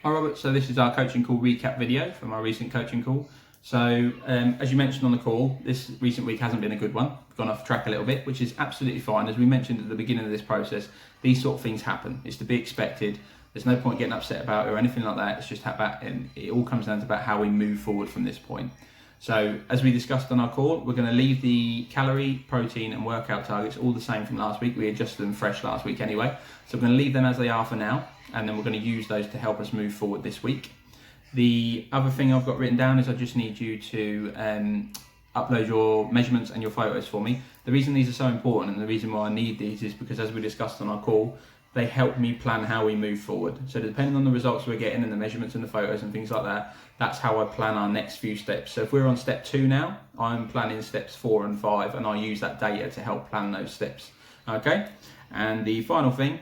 Hi Robert, so this is our coaching call recap video from our recent coaching call. So as you mentioned on the call, this recent week hasn't been a good one. We've gone off track a little bit, which is absolutely fine. As we mentioned at the beginning of this process, these sort of things happen. It's to be expected. There's no point getting upset about it or anything like that. It's just about, and it all comes down to about how we move forward from this point. So as we discussed on our call, we're going to leave the calorie, protein and workout targets all the same from last week. We adjusted them fresh last week anyway. So we're going to leave them as they are for now, and then we're going to use those to help us move forward this week. The other thing I've got written down is I just need you to upload your measurements and your photos for me. The reason these are so important and the reason why I need these is because, as we discussed on our call, they help me plan how we move forward. So depending on the results we're getting and the measurements and the photos and things like that, that's how I plan our next few steps. So if we're on step 2 now, I'm planning steps 4 and 5, and I use that data to help plan those steps. Okay, and the final thing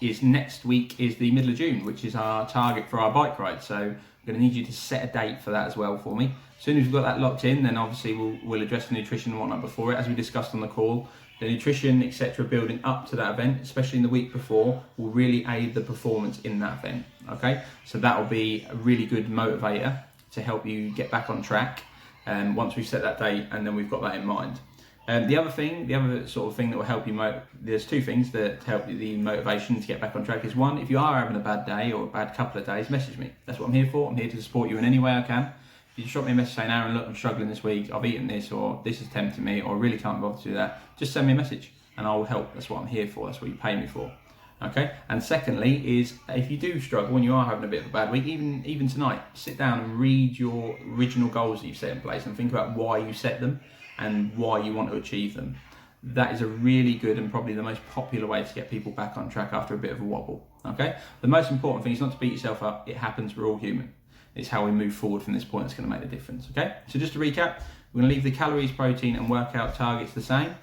is next week is the middle of June, which is our target for our bike ride. So I'm going to need you to set a date for that as well for me. As soon as we've got that locked in, then obviously we'll address the nutrition and whatnot before it. As we discussed on the call, the nutrition, etc., building up to that event, especially in the week before, will really aid the performance in that event. Okay, so that will be a really good motivator to help you get back on track. Once we've set that date, and then we've got that in mind. The other sort of thing that will help you, there's 2 things that help the motivation to get back on track. Is one, if you are having a bad day or a bad couple of days, message me. That's what I'm here for. I'm here to support you in any way I can. If you just drop me a message saying, Aaron, look, I'm struggling this week, I've eaten this, or this is tempting me, or I really can't bother to do that, just send me a message and I will help. That's what I'm here for. That's what you pay me for. Okay. And secondly is, if you do struggle when you are having a bit of a bad week, even tonight, sit down and read your original goals that you've set in place and think about why you set them and why you want to achieve them. That is a really good and probably the most popular way to get people back on track after a bit of a wobble. Okay. The most important thing is not to beat yourself up. It happens. We're all human. It's how we move forward from this point that's going to make the difference. Okay. So just to recap, we're going to leave the calories, protein and workout targets the same.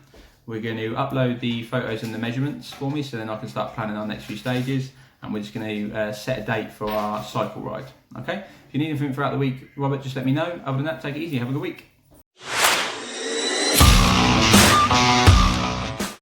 We're going to upload the photos and the measurements for me, so then I can start planning our next few stages, and we're just going to set a date for our cycle ride. Okay. If you need anything throughout the week, Robert, just let me know. Other than that, take it easy. Have a good week.